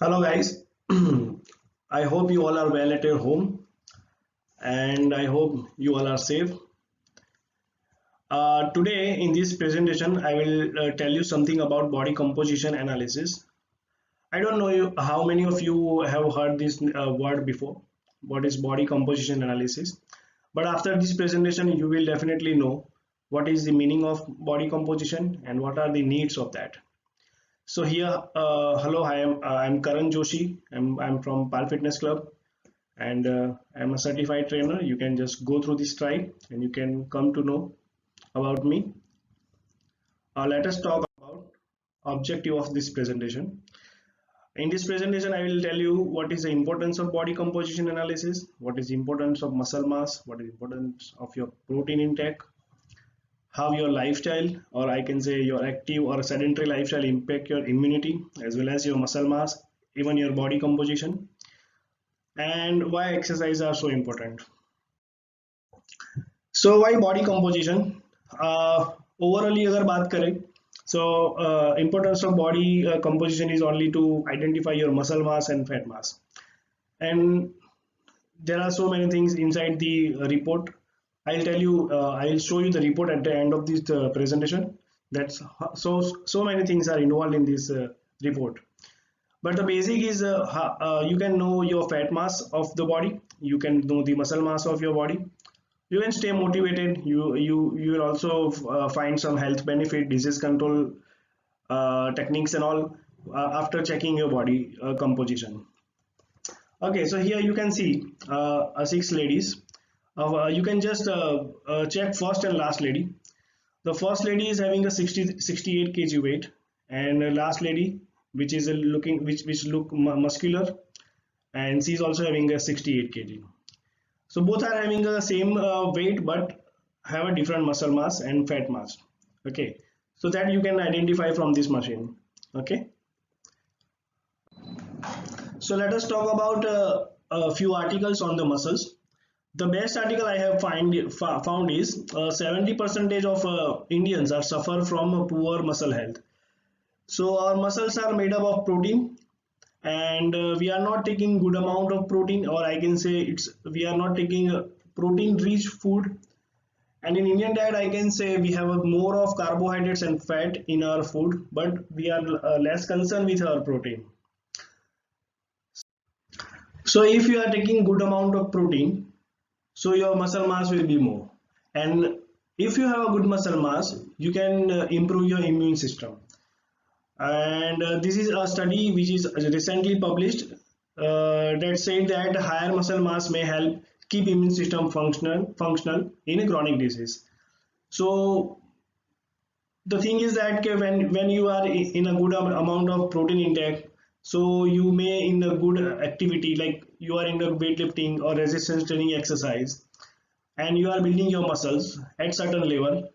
Hello guys, I hope you all are well at your home and I hope you all are safe. Today in this presentation I will tell you something about body composition analysis. I don't know how many of you have heard this word before, what is body composition analysis, but after this presentation you will definitely know what is the meaning of body composition and what are the needs of that. So here, hello, I'm Karan Joshi. I'm from Pal Fitness Club and I'm a certified trainer. You can just go through this tribe and you can come to know about me. Let us talk about objective of this presentation. In this presentation, I will tell you what is the importance of body composition analysis, what is the importance of muscle mass, what is the importance of your protein intake, how your lifestyle, or I can say your active or sedentary lifestyle, impact your immunity as well as your muscle mass, even your body composition, and why exercise are so important. So why body composition? Overall अगर बात करें, so importance of body composition is only to identify your muscle mass and fat mass, and there are so many things inside the report. I'll tell you, I'll show you the report at the end of this presentation. That's so many things are involved in this report. But the basic is you can know your fat mass of the body, you can know the muscle mass of your body, you can stay motivated, you will also find some health benefit, disease control techniques and all after checking your body composition. Okay, so here you can see six ladies. You can just check first and last lady. The first lady is having a 68 kg weight, and the last lady, which is looking which look muscular, and she's also having a 68 kg. So both are having the same weight, but have a different muscle mass and fat mass. Okay, so that you can identify from this machine. Okay. So let us talk about a few articles on the muscles. The best article I have found is 70 percentage of Indians are suffer from a poor muscle health. So our muscles are made up of protein, and we are not taking good amount of protein, or I can say it's we are not taking protein rich food. And in Indian diet, I can say we have more of carbohydrates and fat in our food, but we are less concerned with our protein. So if you are taking good amount of protein, so your muscle mass will be more, and if you have a good muscle mass, you can improve your immune system. And this is a study which is recently published that said that higher muscle mass may help keep immune system functional in a chronic disease. So the thing is that when you are in a good amount of protein intake, so you may in a good activity, like you are in the weightlifting or resistance training exercise, and you are building your muscles at certain level,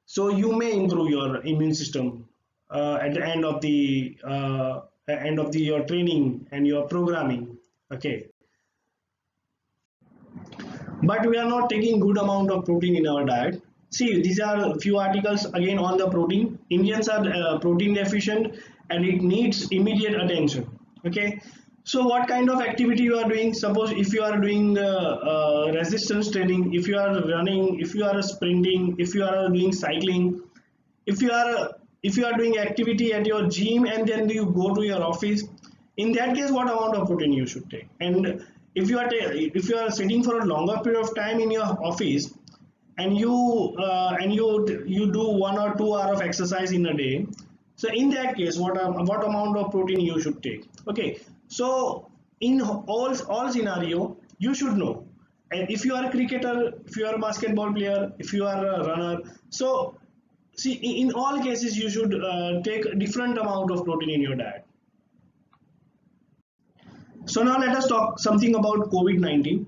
so you may improve your immune system at the end of the your training and your programming. Okay, but we are not taking good amount of protein in our diet. See, these are a few articles again on the protein. Indians are protein deficient and it needs immediate attention. Okay, so what kind of activity you are doing? Suppose if you are doing resistance training, if you are running, if you are sprinting, if you are doing cycling, if you are doing activity at your gym and then you go to your office, in that case what amount of protein you should take? And if you are sitting for a longer period of time in your office, and you do 1 or 2 hours of exercise in a day, so in that case what amount of protein you should take? Okay, so in all scenario you should know. And if you are a cricketer, if you are a basketball player, if you are a runner, so see, in all cases you should take a different amount of protein in your diet. So now let us talk something about COVID-19.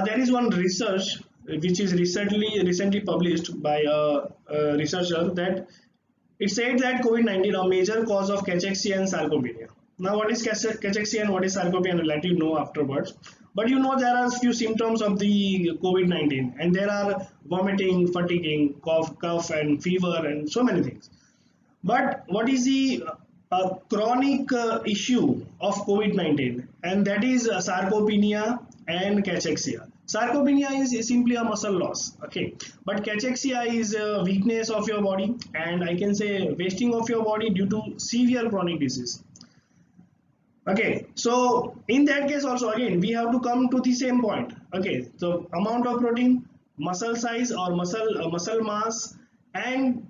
There is one research which is recently published by a researcher, that it said that COVID-19 a major cause of cachexia and sarcopenia. Now what is cachexia and what is sarcopenia, I'll let you know afterwards. But you know there are few symptoms of the COVID-19, and there are vomiting, fatiguing, cough and fever and so many things. But what is the a chronic issue of COVID-19, and that is sarcopenia and cachexia. Sarcopenia is simply a muscle loss, okay, but cachexia is a weakness of your body, and I can say wasting of your body due to severe chronic disease. Okay, so in that case also again we have to come to the same point. Okay, so amount of protein, muscle size or muscle mass, and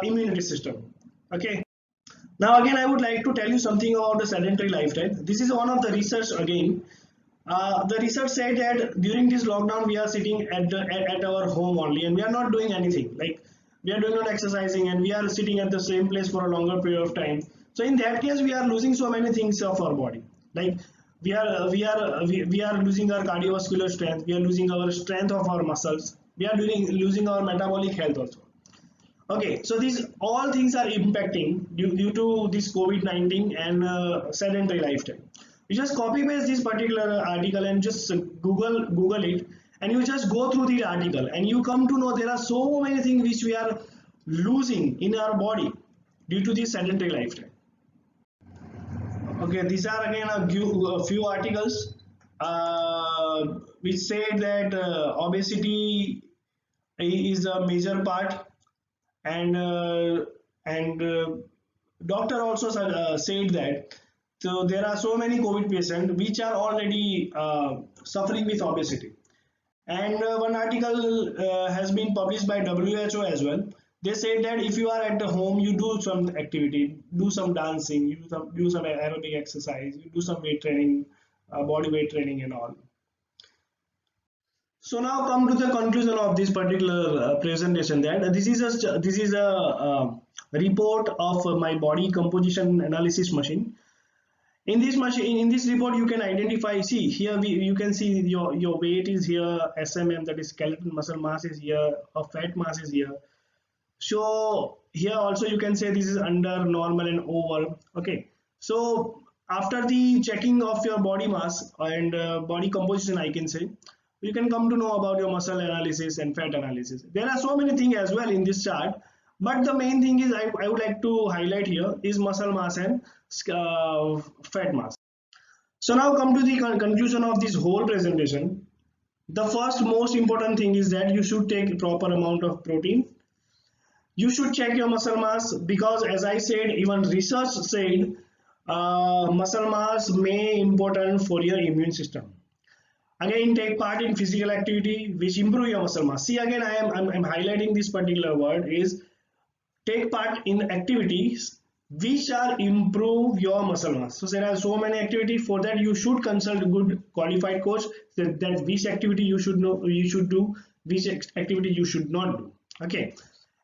immunity system. Okay, now again I would like to tell you something about the sedentary lifestyle. This is one of the research again. The research said that during this lockdown we are sitting at our home only, and we are not doing anything, like we are doing not exercising, and we are sitting at the same place for a longer period of time. So in that case we are losing so many things of our body, like we are losing our cardiovascular strength, we are losing our strength of our muscles, we are losing our metabolic health also. Okay, so these all things are impacting due to this COVID-19 and sedentary lifestyle. You just copy paste this particular article and just Google it, and you just go through the article, and you come to know there are so many things which we are losing in our body due to this sedentary lifestyle. Okay, these are again a few articles which say that obesity is a major part, and doctor also said that so there are so many COVID patients which are already suffering with obesity. And one article has been published by WHO as well. They said that if you are at the home, you do some activity, do some dancing, you do some aerobic exercise, you do some weight training, body weight training and all. So now come to the conclusion of this particular presentation, that this is a report of my body composition analysis machine. In this machine, in this report, you can identify. See here, you can see your weight is here, SMM, that is skeletal muscle mass is here, or fat mass is here. So here also you can say this is under, normal, and over. Okay. So after the checking of your body mass and body composition, I can say you can come to know about your muscle analysis and fat analysis. There are so many things as well in this chart, but the main thing is I would like to highlight here is muscle mass and fat mass. So now come to the conclusion of this whole presentation. The first most important thing is that you should take proper amount of protein. You should check your muscle mass, because as I said, even research said muscle mass may important for your immune system. Again, take part in physical activity which improve your muscle mass. See, again I'm highlighting this particular word is take part in activities which are improve your muscle mass. So there are so many activities. For that you should consult a good qualified coach that which activity you should know, you should do, which activity you should not do. Okay.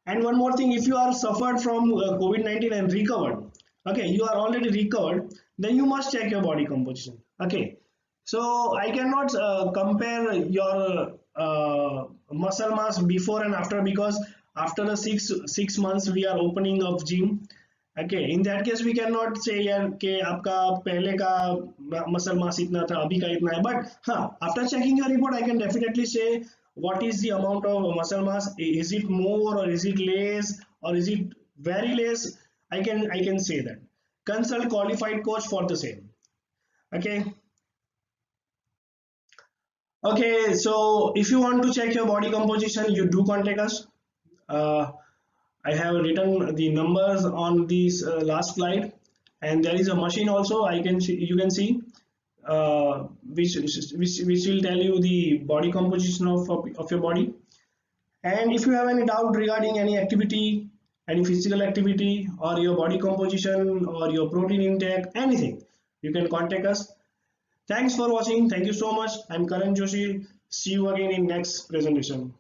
And one more thing, if you are suffered from COVID-19 and recovered, okay, you are already recovered, then you must check your body composition. Okay. So I cannot compare your muscle mass before and after, because after the six months we are opening of gym. Okay, in that case we cannot say यार कि आपका पहले का muscle mass इतना था, अभी का इतना है. But हाँ, after checking your report, I can definitely say what is the amount of muscle mass. Is it more or is it less or is it very less? I can say that. Consult qualified coach for the same. Okay. Okay, so if you want to check your body composition, you do contact us. I have written the numbers on this last slide, and there is a machine also. You can see which will tell you the body composition of your body. And if you have any doubt regarding any activity, any physical activity, or your body composition, or your protein intake, anything, you can contact us. Thanks for watching. Thank you so much. I'm Karan Joshi. See you again in next presentation.